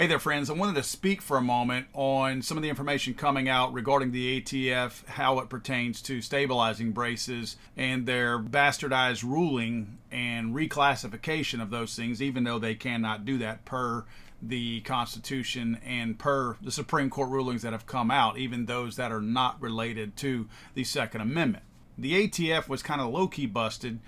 Hey there, friends. I wanted to speak for a moment on some of the information coming out regarding the ATF, how it pertains to stabilizing braces and their bastardized ruling and reclassification of those things, even though they cannot do that per the Constitution and per the Supreme Court rulings that have come out, even those that are not related to the Second Amendment. The ATF was kind of low-key busted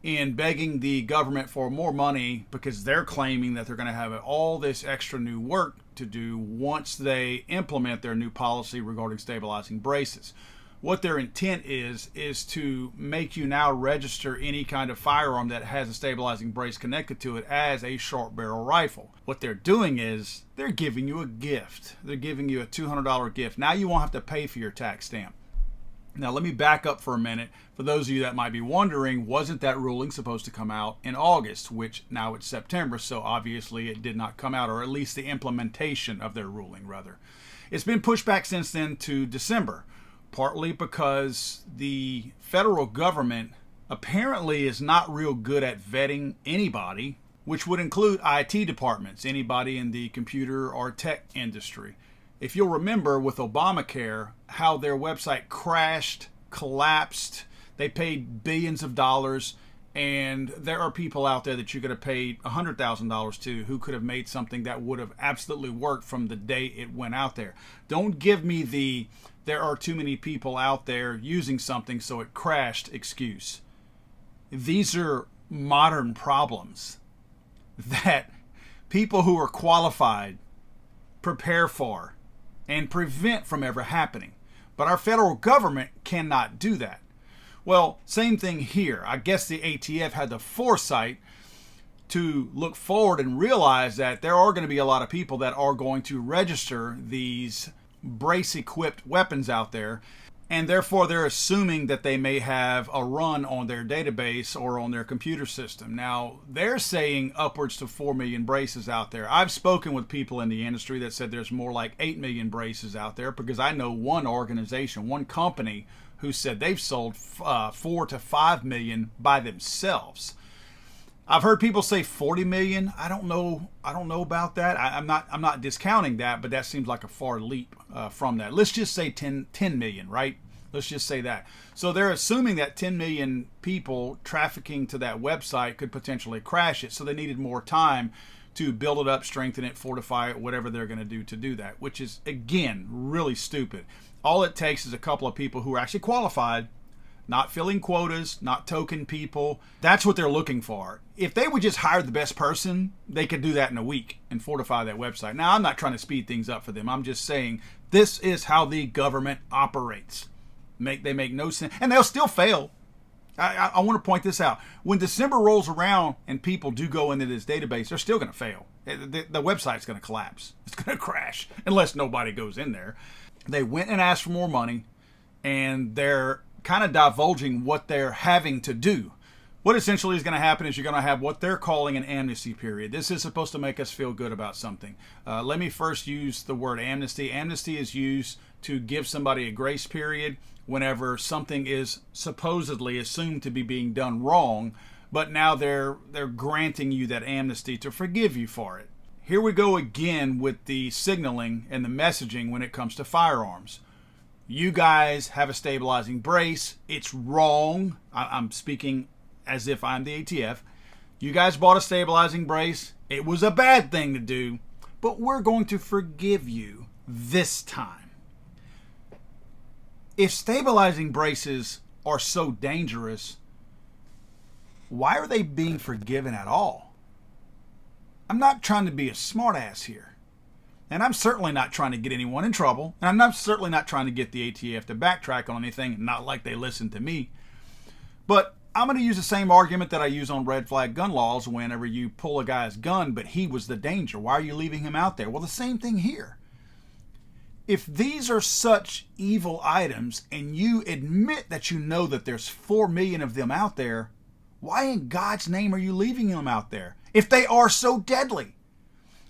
in begging the government for more money because they're claiming that they're going to have all this extra new work to do once they implement their new policy regarding stabilizing braces. What their intent is to make you now register any kind of firearm that has a stabilizing brace connected to it as a short barrel rifle. What they're doing is they're giving you a gift. They're giving you a $200 gift. Now you won't have to pay for your tax stamp. Now, let me back up for a minute. For those of you that might be wondering, wasn't that ruling supposed to come out in August, which now it's September, so obviously it did not come out, or at least the implementation of their ruling, rather. It's been pushed back since then to December, partly because the federal government apparently is not real good at vetting anybody, which would include IT departments, anybody in the computer or tech industry. If you'll remember with Obamacare, how their website crashed, collapsed, they paid billions of dollars, and there are people out there that you could have paid $100,000 to who could have made something that would have absolutely worked from the day it went out there. Don't give me there are too many people out there using something so it crashed excuse. These are modern problems that people who are qualified prepare for and prevent from ever happening. But our federal government cannot do that. Well, same thing here. I guess the ATF had the foresight to look forward and realize that there are going to be a lot of people that are going to register these brace-equipped weapons out there, and therefore they're assuming that they may have a run on their database or on their computer system. Now, they're saying upwards to 4 million braces out there. I've spoken with people in the industry that said there's more like 8 million braces out there, because I know one organization, one company, who said they've sold 4 to 5 million by themselves. I've heard people say 40 million. I don't know about that. I'm not discounting that, but that seems like a far leap from that. Let's just say 10 million, right? Let's just say that. So they're assuming that 10 million people trafficking to that website could potentially crash it. So they needed more time to build it up, strengthen it, fortify it, whatever they're going to do that, which is, again, really stupid. All it takes is a couple of people who are actually qualified, not filling quotas, not token people. That's what they're looking for. If they would just hire the best person, they could do that in a week and fortify that website. Now, I'm not trying to speed things up for them. I'm just saying this is how the government operates. They make no sense, and they'll still fail. I want to point this out. When December rolls around and people do go into this database, they're still going to fail. The website's going to collapse. It's going to crash unless nobody goes in there. They went and asked for more money, and they're kind of divulging what they're having to do. What essentially is going to happen is you're going to have what they're calling an amnesty period. This is supposed to make us feel good about something. Let me first use the word amnesty. Amnesty is used to give somebody a grace period whenever something is supposedly assumed to be being done wrong, but now they're granting you that amnesty to forgive you for it. Here we go again with the signaling and the messaging when it comes to firearms. You guys have a stabilizing brace. It's wrong. I'm speaking as if I'm the ATF. You guys bought a stabilizing brace. It was a bad thing to do, but we're going to forgive you this time. If stabilizing braces are so dangerous, why are they being forgiven at all? I'm not trying to be a smartass here. And I'm certainly not trying to get anyone in trouble. And I'm certainly not trying to get the ATF to backtrack on anything, not like they listen to me. But I'm going to use the same argument that I use on red flag gun laws whenever you pull a guy's gun, but he was the danger. Why are you leaving him out there? Well, the same thing here. If these are such evil items and you admit that you know that there's 4 million of them out there, why in God's name are you leaving them out there? If they are so deadly,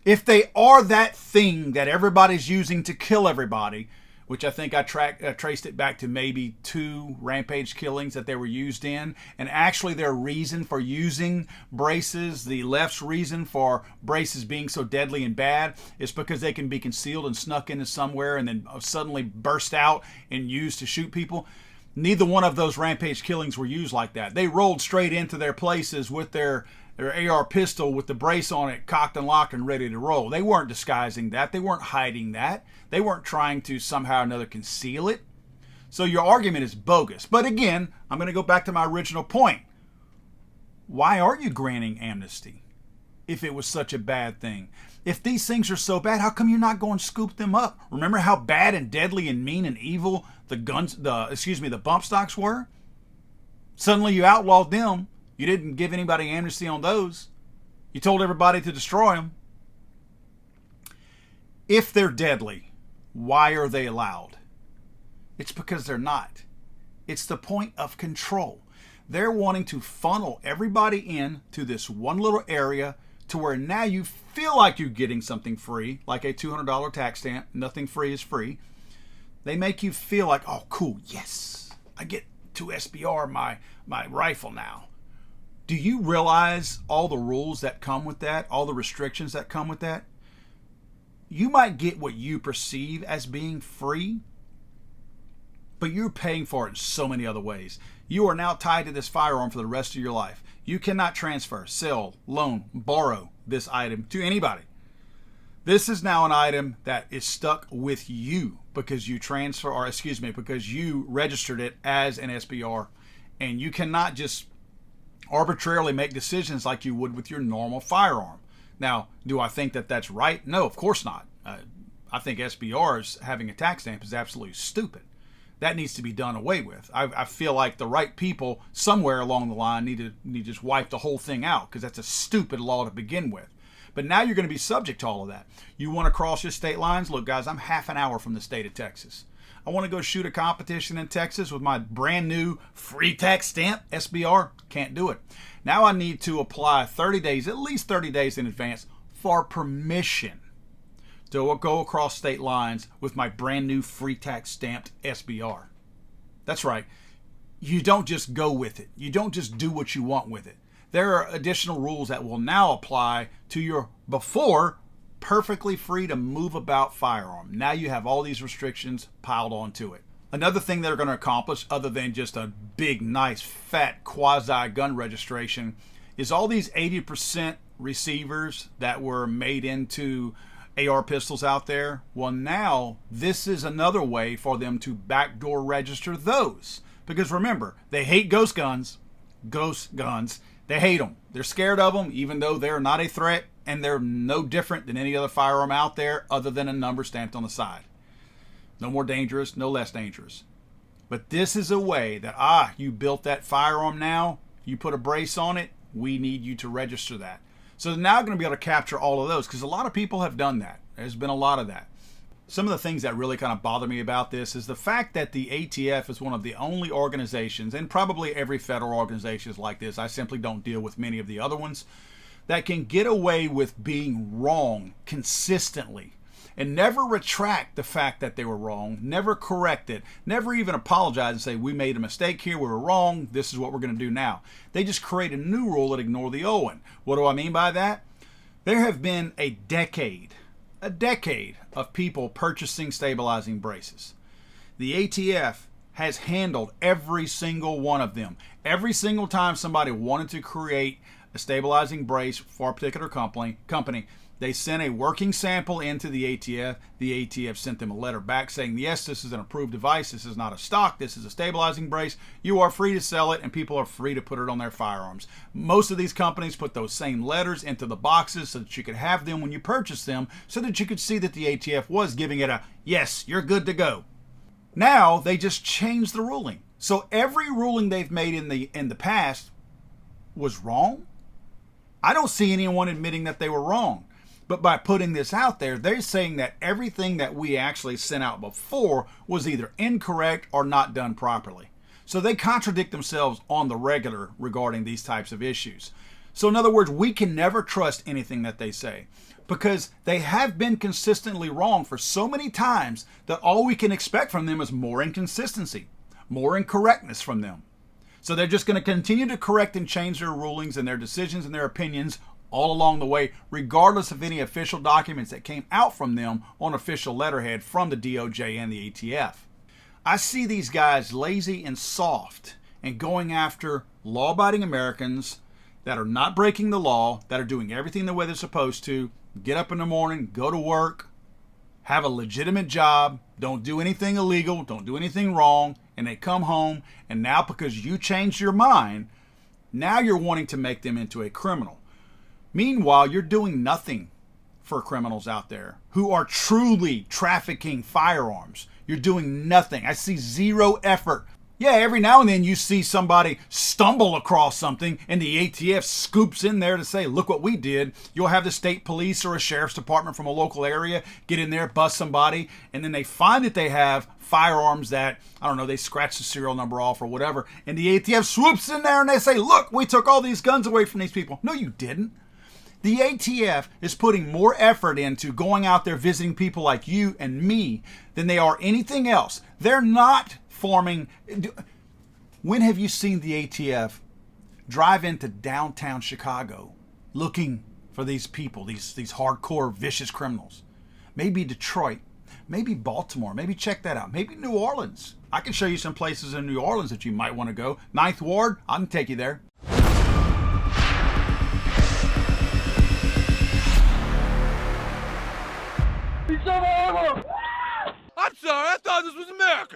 if they are that thing that everybody's using to kill everybody, which I think I traced it back to maybe 2 rampage killings that they were used in. And actually their reason for using braces, the left's reason for braces being so deadly and bad, is because they can be concealed and snuck into somewhere and then suddenly burst out and used to shoot people. Neither one of those rampage killings were used like that. They rolled straight into their places with their AR pistol with the brace on it, cocked and locked and ready to roll. They weren't disguising that. They weren't hiding that. They weren't trying to somehow or another conceal it. So your argument is bogus. But again, I'm going to go back to my original point. Why are you granting amnesty if it was such a bad thing? If these things are so bad, how come you're not going to scoop them up? Remember how bad and deadly and mean and evil the bump stocks were? Suddenly you outlawed them. You didn't give anybody amnesty on those. You told everybody to destroy them. If they're deadly, why are they allowed? It's because they're not. It's the point of control. They're wanting to funnel everybody in to this one little area to where now you feel like you're getting something free, like a $200 tax stamp. Nothing free is free. They make you feel like, oh, cool, yes, I get to SBR my rifle now. Do you realize all the rules that come with that, all the restrictions that come with that? You might get what you perceive as being free, but you're paying for it in so many other ways. You are now tied to this firearm for the rest of your life. You cannot transfer, sell, loan, borrow this item to anybody. This is now an item that is stuck with you because you because you registered it as an SBR, and you cannot just arbitrarily make decisions like you would with your normal firearm. Now, do I think that that's right? No, of course not. I think SBRs having a tax stamp is absolutely stupid. That needs to be done away with. I feel like the right people somewhere along the line need to just wipe the whole thing out, because that's a stupid law to begin with. But now you're going to be subject to all of that. You want to cross your state lines? Look, guys, I'm half an hour from the state of Texas. I want to go shoot a competition in Texas with my brand new free tax stamp SBR. Can't do it. Now I need to apply 30 days, at least 30 days in advance, for permission to go across state lines with my brand new free tax stamped SBR. That's right. You don't just go with it. You don't just do what you want with it. There are additional rules that will now apply to your before perfectly free to move about firearm. Now you have all these restrictions piled onto it. Another thing they're going to accomplish, other than just a big, nice, fat quasi-gun registration, is all these 80% receivers that were made into AR pistols out there. Well, now this is another way for them to backdoor register those. Because remember, they hate ghost guns. Ghost guns. They hate them. They're scared of them, even though they're not a threat, and they're no different than any other firearm out there other than a number stamped on the side. No more dangerous, no less dangerous. But this is a way that, you built that firearm now, you put a brace on it, we need you to register that. So they're now going to be able to capture all of those, because a lot of people have done that. There's been a lot of that. Some of the things that really kind of bother me about this is the fact that the ATF is one of the only organizations, and probably every federal organization is like this, I simply don't deal with many of the other ones, that can get away with being wrong consistently and never retract the fact that they were wrong, never correct it, never even apologize and say, we made a mistake here, we were wrong, this is what we're going to do now. They just create a new rule and ignore the old one. What do I mean by that? There have been a decade of people purchasing stabilizing braces. The ATF has handled every single one of them. Every single time somebody wanted to create a stabilizing brace for a particular company, they sent a working sample into the ATF. The ATF sent them a letter back saying, yes, this is an approved device. This is not a stock. This is a stabilizing brace. You are free to sell it, and people are free to put it on their firearms. Most of these companies put those same letters into the boxes so that you could have them when you purchase them, so that you could see that the ATF was giving it a, yes, you're good to go. Now they just changed the ruling. So every ruling they've made in the past was wrong. I don't see anyone admitting that they were wrong. But by putting this out there, they're saying that everything that we actually sent out before was either incorrect or not done properly. So they contradict themselves on the regular regarding these types of issues. So in other words, we can never trust anything that they say because they have been consistently wrong for so many times that all we can expect from them is more inconsistency, more incorrectness from them. So they're just going to continue to correct and change their rulings and their decisions and their opinions all along the way, regardless of any official documents that came out from them on official letterhead from the DOJ and the ATF. I see these guys lazy and soft and going after law-abiding Americans that are not breaking the law, that are doing everything the way they're supposed to, get up in the morning, go to work, have a legitimate job, don't do anything illegal, don't do anything wrong, and they come home, and now because you changed your mind, now you're wanting to make them into a criminal. Meanwhile, you're doing nothing for criminals out there who are truly trafficking firearms. You're doing nothing. I see zero effort. Yeah, every now and then you see somebody stumble across something and the ATF scoops in there to say, look what we did. You'll have the state police or a sheriff's department from a local area get in there, bust somebody, and then they find that they have firearms that, I don't know, they scratch the serial number off or whatever, and the ATF swoops in there and they say, look, we took all these guns away from these people. No, you didn't. The ATF is putting more effort into going out there visiting people like you and me than they are anything else. They're not forming. When have you seen the ATF drive into downtown Chicago looking for these people, these hardcore, vicious criminals? Maybe Detroit, maybe Baltimore, maybe check that out, maybe New Orleans. I can show you some places in New Orleans that you might want to go. Ninth Ward, I can take you there. I'm sorry, I thought this was America.